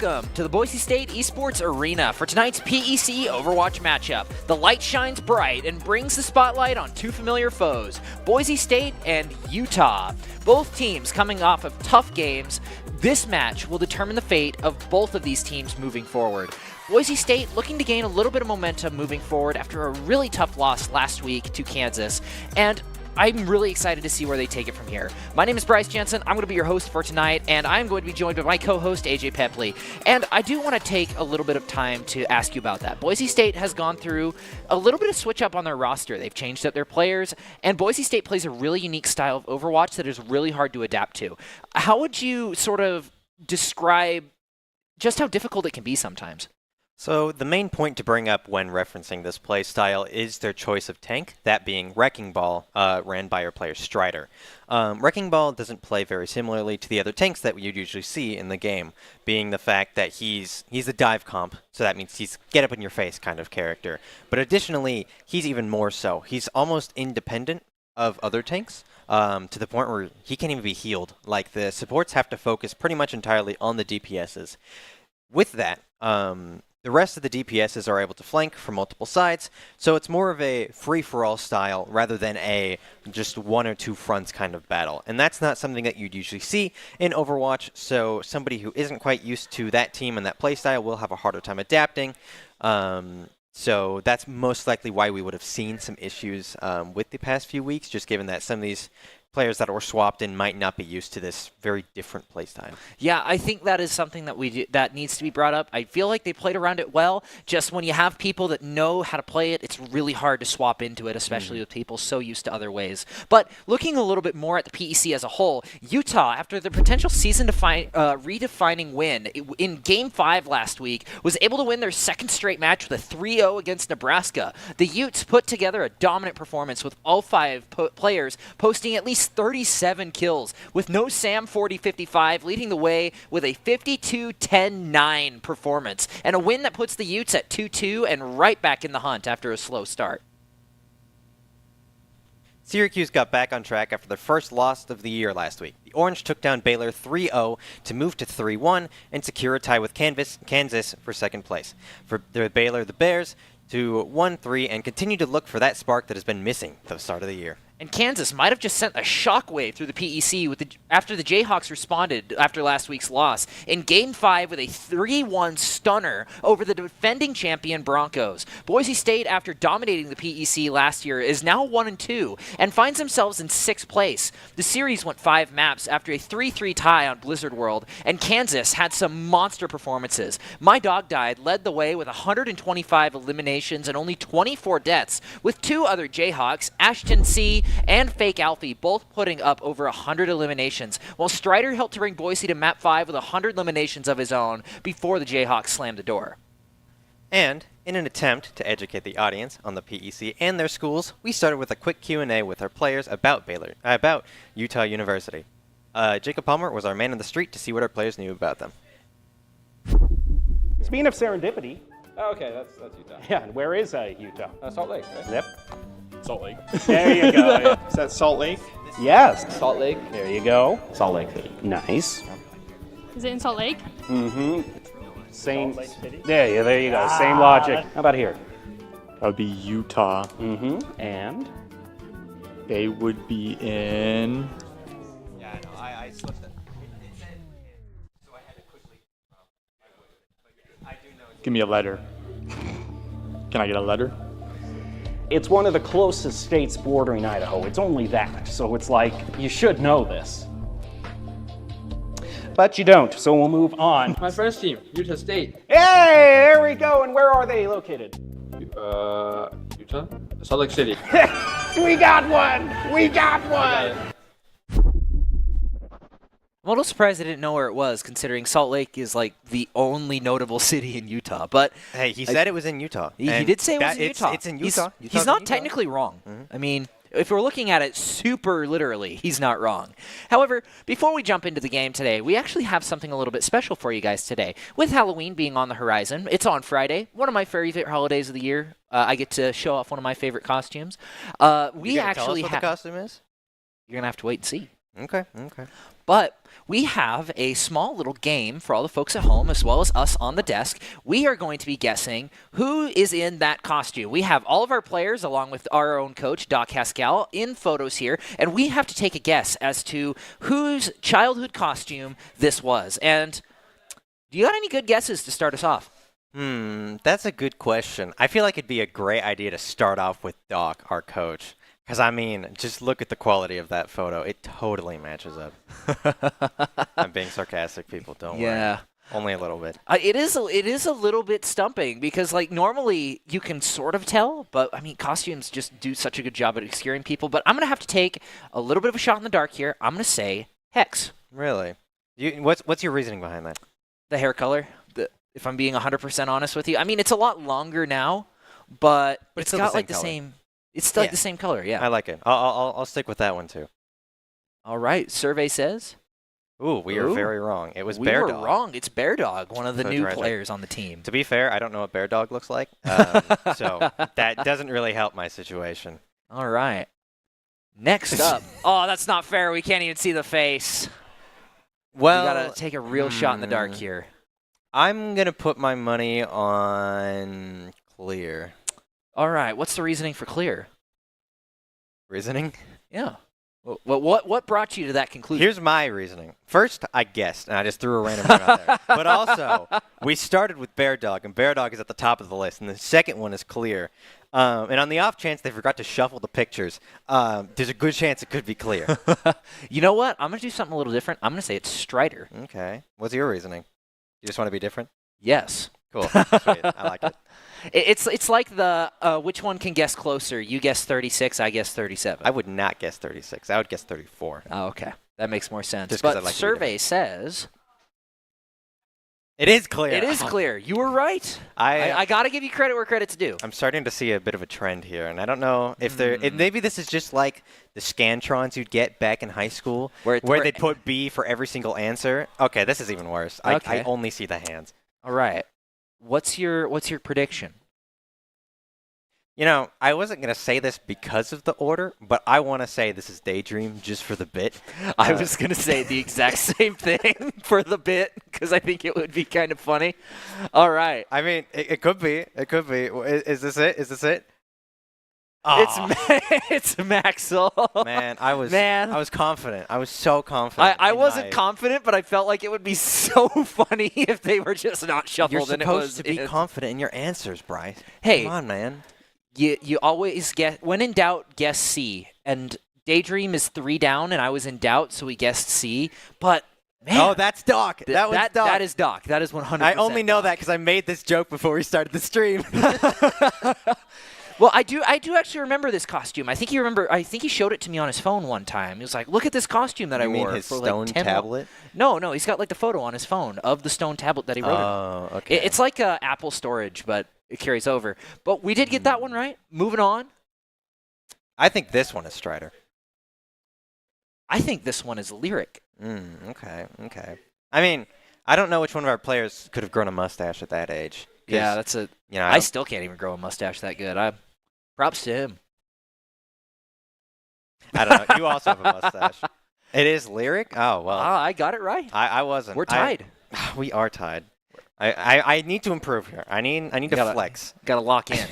Welcome to the Boise State Esports Arena for tonight's PEC Overwatch matchup. The light shines bright and brings the spotlight on two familiar foes, Boise State and Utah. Both teams coming off of tough games. This match will determine the fate of both of these teams moving forward. Boise State looking to gain a little bit of momentum moving forward after a really tough loss last week to Kansas, and I'm really excited to see where they take it from here. My name is Bryce Jensen. I'm going to be your host for tonight, and I'm going to be joined by my co-host, AJ Pepley. And I do want to take a little bit of time to ask you about that. Boise State has gone through a little bit of switch up on their roster. They've changed up their players, and Boise State plays a really unique style of Overwatch that is really hard to adapt to. How would you sort of describe just how difficult it can be sometimes? So the main point to bring up when referencing this play style is their choice of tank, that being Wrecking Ball, ran by our player Strider. Wrecking Ball doesn't play very similarly to the other tanks that you'd usually see in the game, being the fact that he's a dive comp, so that means he's get up in your face kind of character. But additionally, he's even more so. He's almost independent of other tanks, to the point where he can't even be healed. Like, the supports have to focus pretty much entirely on the DPSs. With that, the rest of the DPSs are able to flank from multiple sides, so it's more of a free-for-all style rather than a just one or two fronts kind of battle. And that's not something that you'd usually see in Overwatch, so somebody who isn't quite used to that team and that playstyle will have a harder time adapting. So that's most likely why we would have seen some issues with the past few weeks, just given that some of these players that were swapped in might not be used to this very different playstyle. Yeah, I think that is something that that needs to be brought up. I feel like they played around it well. Just when you have people that know how to play it, it's really hard to swap into it, especially with people so used to other ways. But looking a little bit more at the PEC as a whole, Utah, after the potential redefining win in Game 5 last week, was able to win their second straight match with a 3-0 against Nebraska. The Utes put together a dominant performance with all five players posting at least 37 kills, with no Sam 4055 leading the way with a 52-10-9 performance, and a win that puts the Utes at 2-2 and right back in the hunt after a slow start. Syracuse got back on track after their first loss of the year last week. The Orange took down Baylor 3-0 to move to 3-1 and secure a tie with Kansas for second place. For Baylor, the Bears to 1-3 and continue to look for that spark that has been missing at the start of the year. And Kansas might have just sent a shockwave through the PEC after the Jayhawks responded after last week's loss in Game 5 with a 3-1 stunner over the defending champion Broncos. Boise State, after dominating the PEC last year, is now 1-2 and finds themselves in 6th place. The series went 5 maps after a 3-3 tie on Blizzard World, and Kansas had some monster performances. My Dog Died led the way with 125 eliminations and only 24 deaths, with 2 other Jayhawks, Ashton C. and Fake Alfie both putting up over 100 eliminations, while Strider helped to bring Boise to Map 5 with 100 eliminations of his own before the Jayhawks slammed the door. And in an attempt to educate the audience on the PEC and their schools, we started with a quick Q&A with our players about Utah University. Jacob Palmer was our man in the street to see what our players knew about them. Speaking of serendipity. Oh, okay, that's Utah. Yeah, and where is Utah? Salt Lake, right? Yep. Salt Lake. There you go. Yeah. Is that Salt Lake? Yes. Salt Lake. There you go. Salt Lake City. Nice. Is it in Salt Lake? Mm-hmm. Same. Salt Lake City. There you go. Same logic. How about here? That would be Utah. Mm-hmm. And? They would be in... Yeah, I know. I slipped it. So I had to quickly... I do know. Give me a letter. Can I get a letter? It's one of the closest states bordering Idaho. It's only that. So it's like, you should know this. But you don't, so we'll move on. My friend's team, Utah State. Hey, there we go. And where are they located? Utah? Salt Lake City. We got one! We got one! I'm a little surprised I didn't know where it was, considering Salt Lake is like the only notable city in Utah. But hey, he said it was in Utah. He did say it was in Utah. It's in Utah. He's not technically wrong. I mean, if we're looking at it super literally, he's not wrong. However, before we jump into the game today, we actually have something a little bit special for you guys today. With Halloween being on the horizon, it's on Friday, one of my favorite holidays of the year. I get to show off one of my favorite costumes. We actually tell us what the costume is? You're gonna have to wait and see. Okay. But we have a small little game for all the folks at home as well as us on the desk. We are going to be guessing who is in that costume. We have all of our players along with our own coach, Doc Haskell, in photos here, and we have to take a guess as to whose childhood costume this was. And do you got any good guesses to start us off? That's a good question. I feel like it'd be a great idea to start off with Doc, our coach. Because, I mean, just look at the quality of that photo. It totally matches up. I'm being sarcastic, people. Don't worry. Only a little bit. It is a little bit stumping because, like, normally you can sort of tell, but, I mean, costumes just do such a good job at obscuring people. But I'm going to have to take a little bit of a shot in the dark here. I'm going to say Hex. Really? What's your reasoning behind that? The hair color, if I'm being 100% honest with you. I mean, it's a lot longer now, but it's got, like, the same... It's still like the same color, yeah. I like it. I'll stick with that one, too. All right. Survey says... Ooh, we are very wrong. It was we Bear were Dog. wrong. It's Bear Dog, one of the new tragic. players on the team. To be fair, I don't know what Bear Dog looks like, so that doesn't really help my situation. All right. Next up. Oh, that's not fair. We can't even see the face. Well, we got to take a real shot in the dark here. I'm going to put my money on Clear. All right. What's the reasoning for Clear? Reasoning? Yeah. What brought you to that conclusion? Here's my reasoning. First, I guessed, and I just threw a random name out there. But also, we started with Bear Dog, and Bear Dog is at the top of the list, and the second one is Clear. And on the off chance they forgot to shuffle the pictures, there's a good chance it could be Clear. You know what? I'm going to do something a little different. I'm going to say it's Strider. Okay. What's your reasoning? You just want to be different? Yes. Cool. Sweet. I like it. It's like the which one can guess closer? You guess 36, I guess 37. I would not guess 36. I would guess 34. Oh, okay. That makes more sense. Just 'cause but I like survey says... It is Clear. It is Clear. You were right. I got to give you credit where credit's due. I'm starting to see a bit of a trend here, and I don't know if maybe this is just like the Scantrons you'd get back in high school, where they'd put B for every single answer. Okay, this is even worse. Okay. I only see the hands. All right. What's your prediction? You know, I wasn't going to say this because of the order, but I want to say this is Daydream just for the bit. I was going to say the exact same thing for the bit because I think it would be kind of funny. All right. I mean, it could be. It could be. Is this it? Is this it? Oh. It's Maxwell. Man, I was confident. I was so confident. I wasn't confident, but I felt like it would be so funny if they were just not shuffled. You're and supposed to be confident in your answers, Bryce. Hey. Come on, man. You always guess, when in doubt, guess C. And Daydream is 3 down, and I was in doubt, so we guessed C. But, man. Oh, that's Doc. That was Doc. That is Doc. That is 100% I only know Doc. that because I made this joke before we started the stream. Well, I do actually remember this costume. I think he showed it to me on his phone one time. He was like, "Look at this costume that I wore." You mean his for stone like 10 tablet? No, he's got like the photo on his phone of the stone tablet that he wrote. Oh, okay. It's like Apple storage, but it carries over. But we did get that one right. Moving on. I think this one is Strider. I think this one is Lyric. Okay. I mean, I don't know which one of our players could have grown a mustache at that age. Yeah, that's a. You know, I still can't even grow a mustache that good. Props to him. I don't know. You also have a mustache. It is Lyric? Oh, well. I got it right. I wasn't. We're tied. We are tied. I need to improve here. I need to flex. Got to lock in.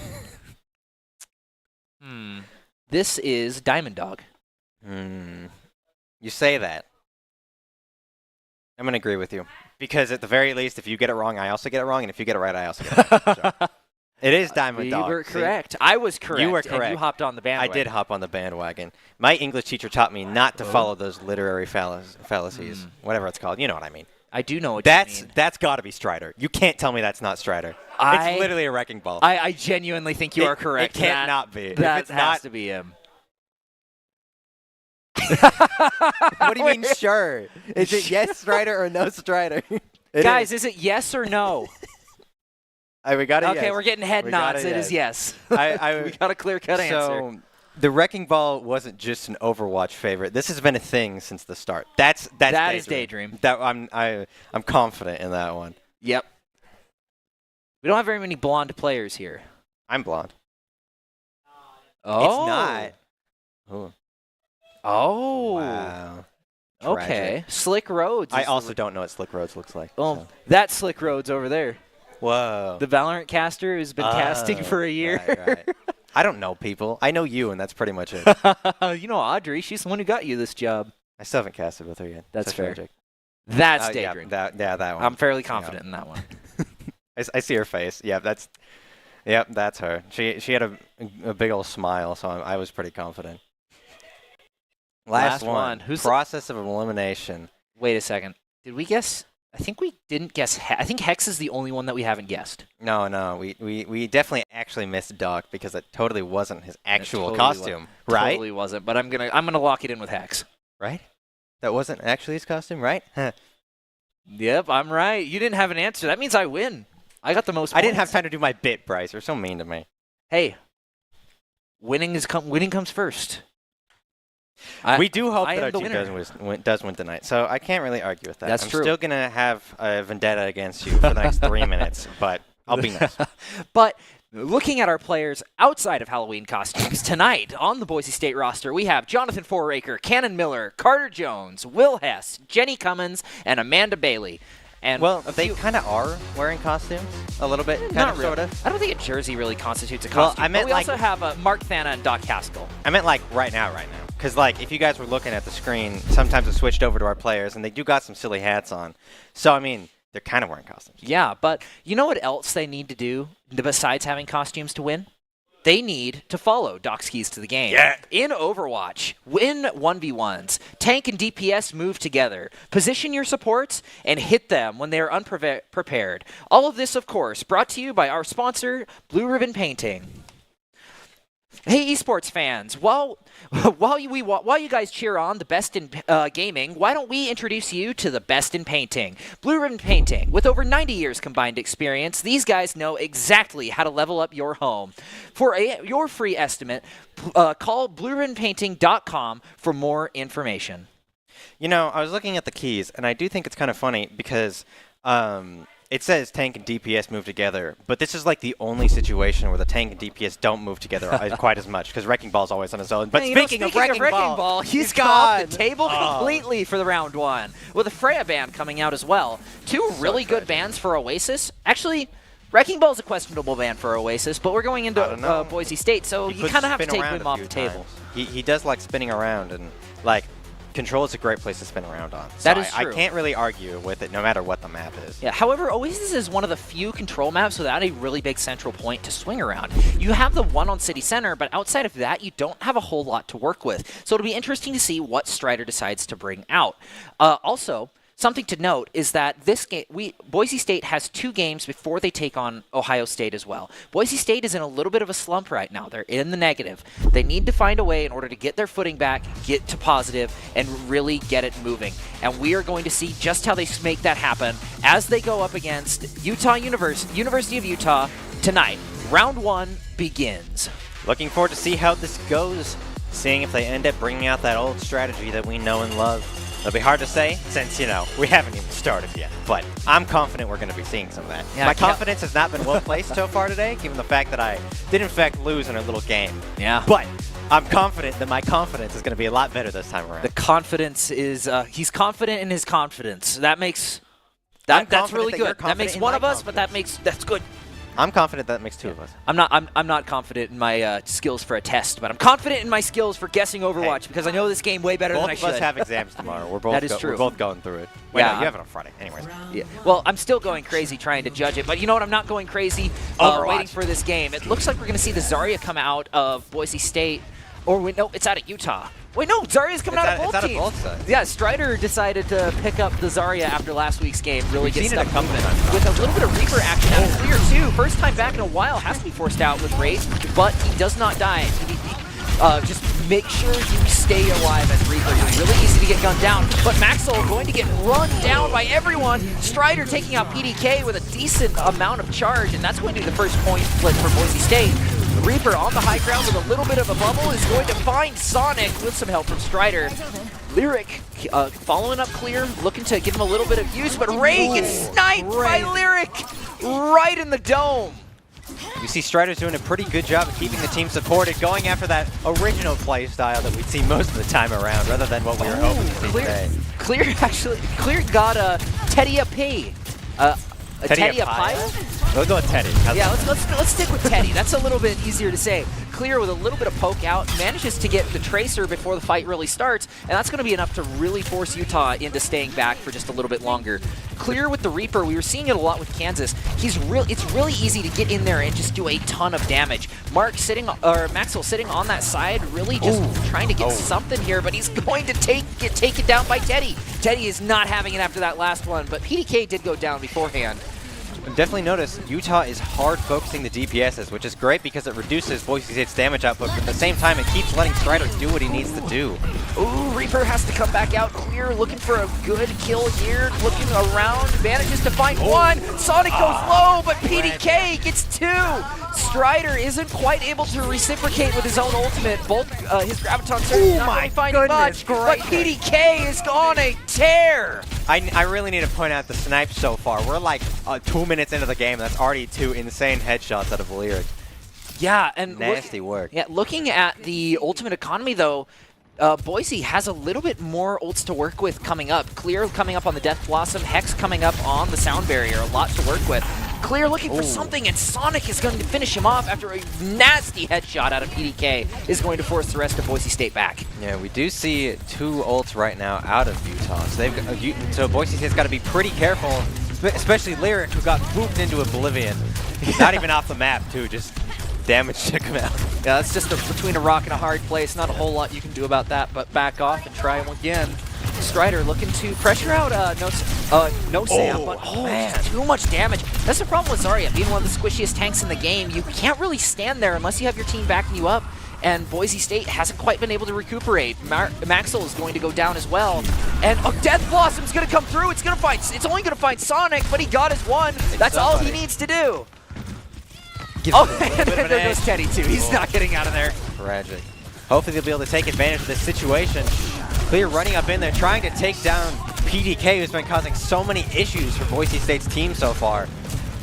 This is Diamond Dog. You say that. I'm going to agree with you. Because at the very least, if you get it wrong, I also get it wrong. And if you get it right, I also get it right. So. It is Diamond Dog. You were correct. I was correct. You were correct. And you hopped on the bandwagon. I did hop on the bandwagon. My English teacher taught me not to follow those literary fallacies. Whatever it's called. You know what I mean. I do know what you mean. That's got to be Strider. You can't tell me that's not Strider. It's literally a wrecking ball. I genuinely think you are correct. It can't not be. That has to be him. What do you mean, sure? Is it yes Strider or no Strider? Guys, is it yes or no? We got it. Okay, yes. we're getting head nods. It is yes. We got a clear-cut answer. So the wrecking ball wasn't just an Overwatch favorite. This has been a thing since the start. That is Daydream. I'm confident in that one. Yep. We don't have very many blonde players here. I'm blonde. Oh. It's not. Oh. Wow. Okay. Tragic. Slick Roads. I is also don't know what Slick Roads looks like. Well, so. that's Slick Roads over there. Whoa. The Valorant caster who's been casting for a year. Right. I don't know people. I know you, and that's pretty much it. You know Audrey. She's the one who got you this job. I still haven't casted with her yet. That's So fair. tragic. That's Yeah, Daedrin. that one. I'm fairly confident in that one. I see her face. Yeah, that's her. She had a big old smile, so I was pretty confident. Last one. Who's Process of elimination. Wait a second. Did we guess? I think we didn't guess. I think Hex is the only one that we haven't guessed. No, we definitely actually missed Doc because it totally wasn't his actual totally costume, right? Totally wasn't. But I'm gonna lock it in with Hex. Right? That wasn't actually his costume, right? Yep, I'm right. You didn't have an answer. That means I win. I got the most. I didn't points. have time to do my bit, Bryce. You're so mean to me. Hey, winning comes first. We do hope I that am our the team does win tonight, so I can't really argue with that. That's I'm true. still gonna have a vendetta against you for the next 3 minutes, but I'll be nice. But looking at our players outside of Halloween costumes tonight on the Boise State roster, we have Jonathan Foraker, Cannon Miller, Carter Jones, Will Hess, Jenny Cummins, and Amanda Bailey. And Well, they kind of are wearing costumes a little bit, kind not of, really. sort of. I don't think a jersey really constitutes a Well, costume. I meant but we like- also have Mark Thana and Doc Haskell. I meant like right now. Because like if you guys were looking at the screen, sometimes it switched over to our players, and they do got some silly hats on. So I mean, they're kind of wearing costumes. Yeah, but you know what else they need to do besides having costumes to win? They need to follow Doc's keys to the game. Yeah. In Overwatch, win 1v1s. Tank and DPS move together. Position your supports and hit them when they are unprepared. All of this, of course, brought to you by our sponsor, Blue Ribbon Painting. Hey, esports fans! While you guys cheer on the best in gaming, why don't we introduce you to the best in painting? Blue Ribbon Painting. With over 90 years combined experience, these guys know exactly how to level up your home. For your free estimate, call blueribbonpainting.com for more information. You know, I was looking at the keys, and I do think it's kind of funny because it says tank and DPS move together, but this is like the only situation where the tank and DPS don't move together quite as much because Wrecking Ball's always on his own. But Hey, you know, speaking of Wrecking Ball, he's gone. come off the table completely for the round one, with a Freya band coming out as well. Two really good bands for Oasis. Actually, Wrecking Ball's a questionable band for Oasis, but we're going into Boise State, so He you puts kind of have to spin take around him a off few the table. times. He does like spinning around, and like Control is a great place to spin around on. So That is I true. can't really argue with it, no matter what the map is. Yeah, however, Oasis is one of the few control maps without a really big central point to swing around. You have the one on City Center, but outside of that, you don't have a whole lot to work with. So it'll be interesting to see what Strider decides to bring out. Also, something to note is that this game, Boise State has 2 games before they take on Ohio State as well. Boise State is in a little bit of a slump right now. They're in the negative. They need to find a way in order to get their footing back, get to positive, and really get it moving. And we are going to see just how they make that happen as they go up against University of Utah tonight. Round 1 begins. Looking forward to see how this goes, seeing if they end up bringing out that old strategy that we know and love. It'll be hard to say since, you know, we haven't even started yet. But I'm confident we're going to be seeing some of that. Yeah, My confidence has not been well placed so far today, given the fact that I did in fact lose in a little game. Yeah. But I'm confident that my confidence is going to be a lot better this time around. The confidence is, he's confident in his confidence. That makes, I'm that's confident really that you're good. That confident makes in one my of us, but confidence. that's good. I'm confident that makes 2 of us. I'm not confident in my skills for a test, but I'm confident in my skills for guessing Overwatch because I know this game way better Both than I of should. us have exams tomorrow. We're both That is true. We're both going through it. Wait, Yeah. no, you have it on Friday. Anyways. Yeah. Well, I'm still going crazy trying to judge it, but you know what? I'm not going crazy waiting for this game. It looks like we're going to see the Zarya come out of Boise State, or wait, no, it's out of Utah. Wait, no, Zarya's coming out of both it's out of teams. both sides. Yeah, Strider decided to pick up the Zarya after last week's game. Really We've get seen it a stuff couple moving. times. With a little bit of Reaper action out of Clear, too. First time back in a while, has to be forced out with Wraith, but he does not die. Just make sure you stay alive as Reaper. You're really easy to get gunned down, but Maxwell going to get run down by everyone. Strider taking out PDK with a decent amount of charge, and that's going to be the first point split for Boise State. Reaper on the high ground with a little bit of a bubble is going to find Sonic with some help from Strider. Lyric following up Clear, looking to give him a little bit of use, but Ray gets sniped by Lyric right in the dome. You see Strider's doing a pretty good job of keeping the team supported, going after that original play style that we'd see most of the time around, rather than what we were hoping to see today. Clear got Teddy a P. Teddy a pile? We'll go with Teddy. Yeah, let's stick with Teddy. That's a little bit easier to say. Clear with a little bit of poke out, manages to get the Tracer before the fight really starts, and that's going to be enough to really force Utah into staying back for just a little bit longer. Clear with the Reaper, we were seeing it a lot with Kansas. It's really easy to get in there and just do a ton of damage. Maxwell sitting on that side, really just trying to get something here, but he's going to get taken down by Teddy. Teddy is not having it after that last one, but PDK did go down beforehand. Definitely notice Utah is hard focusing the DPSs, which is great because it reduces Boise State's damage output, but at the same time it keeps letting Strider do what he needs to do. Ooh, Reaper has to come back out. Clear, looking for a good kill here, looking around, manages to find one. Sonic goes low, but PDK gets two. Strider isn't quite able to reciprocate with his own ultimate. Both his Graviton Surge not really finding much, but PDK is on a tear. I really need to point out the snipes so far. We're like 2 minutes into the game, that's already 2 insane headshots out of Lyric. Yeah, and nasty work. Yeah, looking at the ultimate economy though, Boise has a little bit more ults to work with coming up. Clear coming up on the Death Blossom, Hex coming up on the Sound Barrier, a lot to work with. Clear looking for something, and Sonic is going to finish him off after a nasty headshot out of PDK is going to force the rest of Boise State back. Yeah, we do see 2 ults right now out of Utah, so Boise State's got to be pretty careful, especially Lyric, who got booped into oblivion. Not even off the map, too, just damage took him out. Yeah, that's just between a rock and a hard place. Not a whole lot you can do about that, but back off and try him again. Strider looking to pressure out no Sam, but man, too much damage. That's the problem with Zarya, being one of the squishiest tanks in the game. You can't really stand there unless you have your team backing you up, and Boise State hasn't quite been able to recuperate. Maxwell is going to go down as well, and Death Blossom's going to come through. It's only going to find Sonic, but he got his one. That's all he needs to do. And there goes Teddy too. He's not getting out of there. Tragic. Hopefully they'll be able to take advantage of this situation. Clear running up in there, trying to take down PDK, who's been causing so many issues for Boise State's team so far.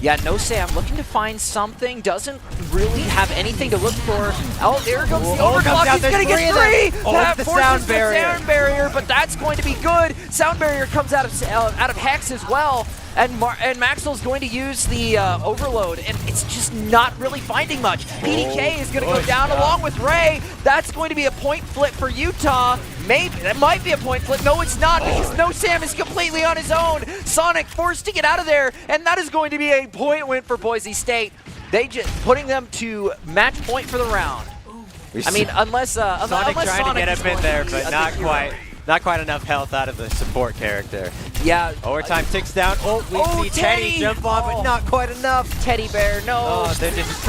Yeah, no Sam looking to find something, doesn't really have anything to look for. Oh, there comes the overclock. He's going to get 3. That the forces sound the barrier. sound barrier, but that's going to be good. Sound barrier comes out of Hex as well. And Maxwell's going to use the overload, and it's just not really finding much. PDK is going to go down along with Ray. That's going to be a point flip for Utah. Maybe that might be a point flip. No, it's not, because No Sam is completely on his own. Sonic forced to get out of there, and that is going to be a point win for Boise State. They just putting them to match point for the round. I mean, unless Sonic trying Sonic to get is up in going there, to be but a not hero. quite. Not quite enough health out of the support character. Yeah. Overtime ticks down. Oh, we see Teddy jump on, but not quite enough. Teddy Bear, no. Oh, they're just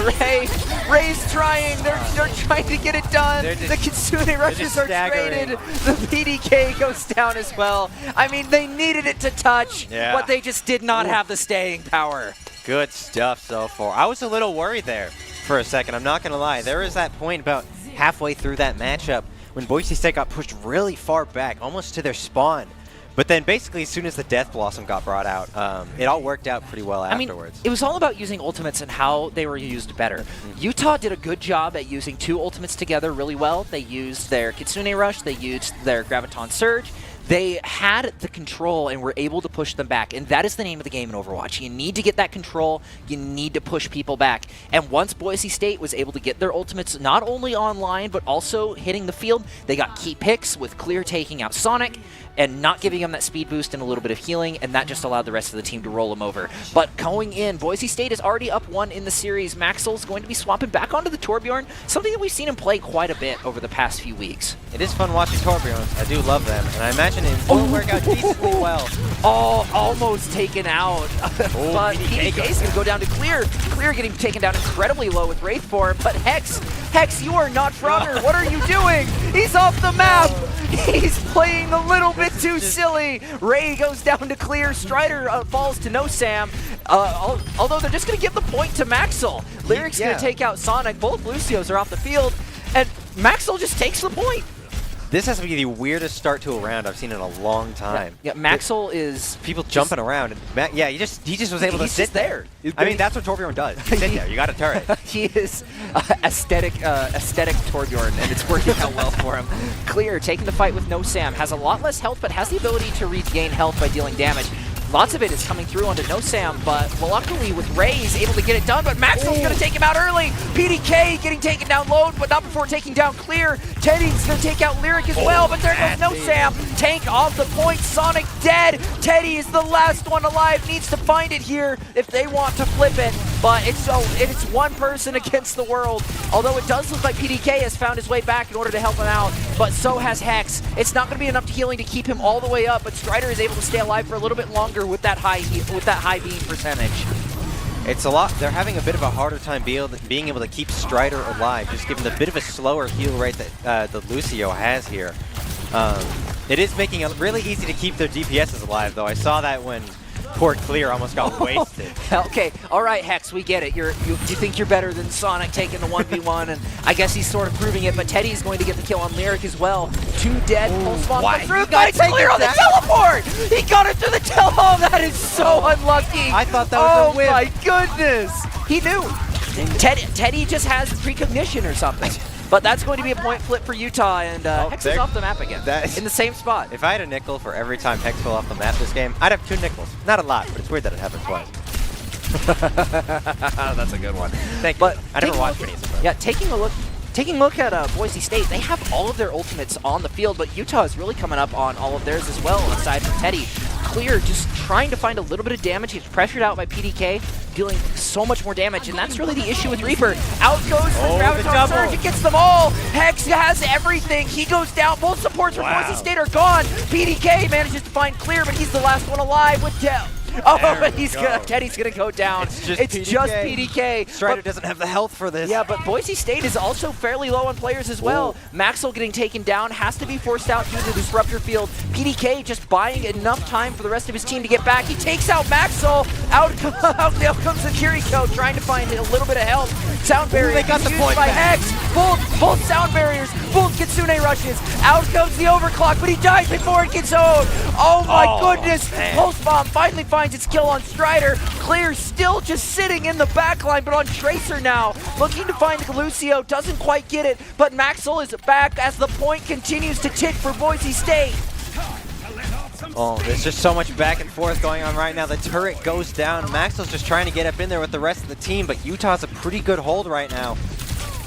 Ray's trying. They're trying to get it done. The Kitsune rushes are traded. The PDK goes down as well. I mean, they needed it to touch, but they just did not have the staying power. Good stuff so far. I was a little worried there for a second. I'm not going to lie. There was that point about halfway through that matchup when Boise State got pushed really far back, almost to their spawn. But then basically as soon as the Death Blossom got brought out, it all worked out pretty well afterwards. I mean, it was all about using ultimates and how they were used better. Utah did a good job at using 2 ultimates together really well. They used their Kitsune Rush, they used their Graviton Surge. They had the control and were able to push them back, and that is the name of the game in Overwatch. You need to get that control, you need to push people back. And once Boise State was able to get their ultimates not only online, but also hitting the field, they got key picks with Clear taking out Sonic and not giving them that speed boost and a little bit of healing, and that just allowed the rest of the team to roll them over. But going in, Boise State is already up 1 in the series. Maxwell's going to be swapping back onto the Torbjorn, something that we've seen him play quite a bit over the past few weeks. It is fun watching Torbjorns. I do love them, and I imagine it will work out decently well. Oh, almost taken out. But PDK is going to go down to Clear. Clear getting taken down incredibly low with Wraith form, but Hex, you are not Frogger. What are you doing? He's off the map. He's playing a little bit too silly. Ray goes down to Clear. Strider falls to No Sam. Although they're just going to give the point to Maxwell. Lyric's going to take out Sonic. Both Lucios are off the field, and Maxwell just takes the point. This has to be the weirdest start to a round I've seen in a long time. Yeah, Maxwell is People jumping around, and yeah, he just was able to he's sit just there. I mean, that's what Torbjorn does. You sit there, you got a turret. He is aesthetic Torbjorn, and it's working out well for him. Clear, taking the fight with no Sam, has a lot less health, but has the ability to regain health by dealing damage. Lots of it is coming through onto No Sam, but luckily with Ray, he's able to get it done, but Maxwell's going to take him out early. PDK getting taken down low, but not before taking down Clear. Teddy's going to take out Lyric as well, but there goes No Sam. Tank off the point, Sonic dead. Teddy is the last one alive, needs to find it here if they want to flip it, but it's one person against the world. Although it does look like PDK has found his way back in order to help him out, but so has Hex. It's not going to be enough healing to keep him all the way up, but Strider is able to stay alive for a little bit longer with that high beam percentage. It's a lot. They're having a bit of a harder time being able to keep Strider alive, just given the bit of a slower heal rate that Lucio has here. It is making it really easy to keep their DPSs alive, though. I saw that when poor Clear almost got wasted. Okay, all right, Hex, we get it. You think you're better than Sonic taking the 1v1, and I guess he's sort of proving it, but Teddy's going to get the kill on Lyric as well. 2 dead, Pulse Bomb comes through, but it's Clear on the teleport! He got it through the teleport! Oh, that is so unlucky! I thought that was a win. Oh my goodness! He knew! Teddy just has precognition or something. But that's going to be a point flip for Utah, and Hex is off the map again, in the same spot. If I had a nickel for every time Hex fell off the map this game, I'd have 2 nickels. Not a lot, but it's weird that it happened twice. That's a good one. Thank you. But I never watched any of them. Yeah, taking a look at Boise State, they have all of their ultimates on the field, but Utah is really coming up on all of theirs as well, aside from Teddy. Clear just trying to find a little bit of damage. He's pressured out by PDK, dealing so much more damage, and that's really the issue with Reaper. Out goes the Graviton Surge, it gets them all! Hex has everything, he goes down, both supports for Boise State are gone! PDK manages to find Clear, but he's the last one alive with Oh, but Teddy's gonna go down. It's just PDK. Strider doesn't have the health for this. Yeah, but Boise State is also fairly low on players as well. Maxwell getting taken down, has to be forced out due to the disruptor field. PDK just buying enough time for the rest of his team to get back. He takes out Maxwell. Out comes the Kiriko, trying to find a little bit of help. Sound barrier. They got the point by back. Hex. Both sound barriers. Both Kitsune rushes. Out comes the overclock, but he dies before it gets owned. Oh my goodness. Pulse Bomb finally finds its kill on Strider. Clear still just sitting in the backline, but on Tracer now. Looking to find Lucio, doesn't quite get it, but Maxwell is back as the point continues to tick for Boise State. Oh, there's just so much back and forth going on right now. The turret goes down. Maxwell's just trying to get up in there with the rest of the team, but Utah's a pretty good hold right now.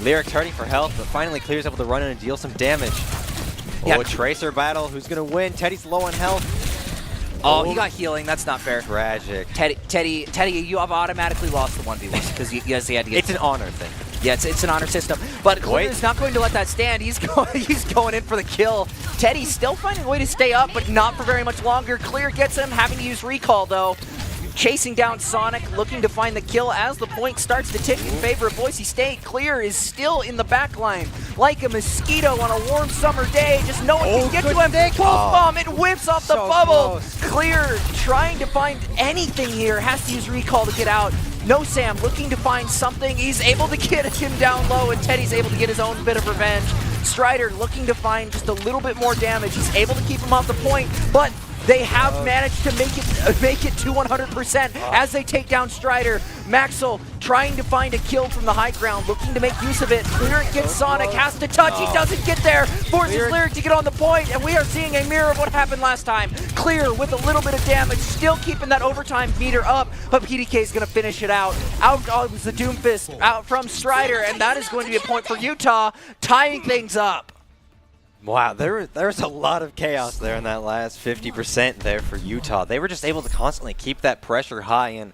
Lyric's hurting for health, but finally Clear's able to run in and deal some damage. Yeah. Oh, Tracer battle. Who's going to win? Teddy's low on health. Oh, he got healing. That's not fair. Tragic. Teddy, you have automatically lost the 1v1 because he had to get... It's an honor thing. Yeah, it's an honor system. But Clear is not going to let that stand. He's going in for the kill. Teddy's still finding a way to stay up, but not for very much longer. Clear gets him, having to use recall though. Chasing down Sonic, looking to find the kill as the point starts to tick in favor of Boise State. Clear is still in the back line like a mosquito on a warm summer day. Just no one can get to him. Pulse Bomb, it whips off the bubble. Close. Clear trying to find anything here. Has to use recall to get out. No Sam looking to find something. He's able to get him down low, and Teddy's able to get his own bit of revenge. Strider looking to find just a little bit more damage. He's able to keep him off the point, but they have managed to make it to 100% as they take down Strider. Maxwell trying to find a kill from the high ground, looking to make use of it. Lyric gets Sonic, has to touch, he doesn't get there, forces Lyric to get on the point, and we are seeing a mirror of what happened last time. Clear with a little bit of damage, still keeping that overtime meter up, but PDK is going to finish it out. Out comes the Doomfist, out from Strider, and that is going to be a point for Utah, tying things up. Wow, there was a lot of chaos there in that last 50% there for Utah. They were just able to constantly keep that pressure high, and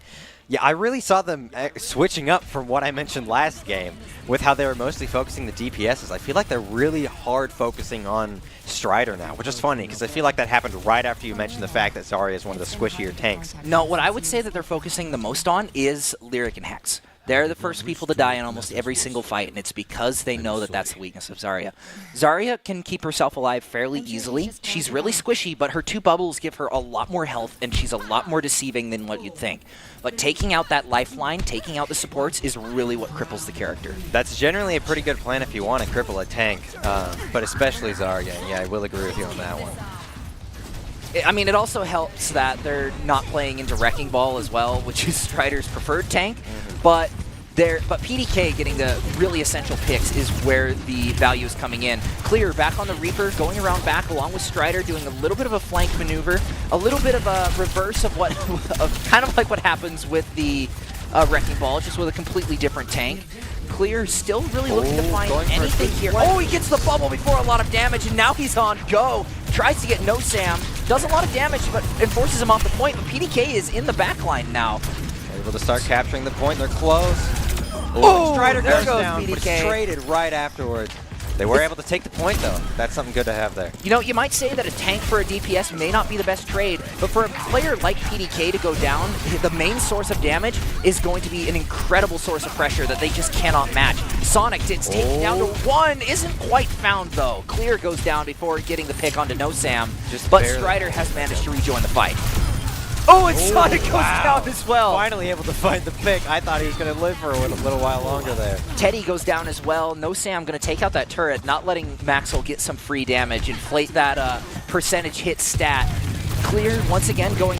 yeah, I really saw them switching up from what I mentioned last game with how they were mostly focusing the DPSs. I feel like they're really hard focusing on Strider now, which is funny because I feel like that happened right after you mentioned the fact that Zarya is one of the squishier tanks. No, what I would say that they're focusing the most on is Lyric and Hex. They're the first people to die in almost every single fight, and it's because they know that that's the weakness of Zarya. Zarya can keep herself alive fairly easily. She's really squishy, but her 2 bubbles give her a lot more health, and she's a lot more deceiving than what you'd think. But taking out that lifeline, taking out the supports, is really what cripples the character. That's generally a pretty good plan if you want to cripple a tank, but especially Zarya. Yeah, I will agree with you on that one. I mean, it also helps that they're not playing into Wrecking Ball as well, which is Strider's preferred tank, but PDK getting the really essential picks is where the value is coming in. Clear back on the Reaper, going around back along with Strider, doing a little bit of a flank maneuver, a little bit of a reverse of what, kind of like what happens with the Wrecking Ball, just with a completely different tank. Clear still really looking to find anything here. Oh, he gets the bubble before a lot of damage, and now he's on go. Tries to get no Sam, does a lot of damage, but enforces him off the point. But PDK is in the back line now. Able to start capturing the point. They're close. Oh, Strider there goes goes down, but PDK. traded right afterwards. They were able to take the point, though. That's something good to have there. You know, you might say that a tank for a DPS may not be the best trade, but for a player like PDK to go down, the main source of damage is going to be an incredible source of pressure that they just cannot match. Sonic gets taken down to 1, isn't quite found, though. Clear goes down before getting the pick onto No Sam, but barely. Strider has managed to rejoin the fight. Oh, and Sonic goes down as well. Finally able to find the pick. I thought he was going to live for a little while longer there. Teddy goes down as well. No Sam going to take out that turret, not letting Maxwell get some free damage, inflate that percentage hit stat. Clear once again going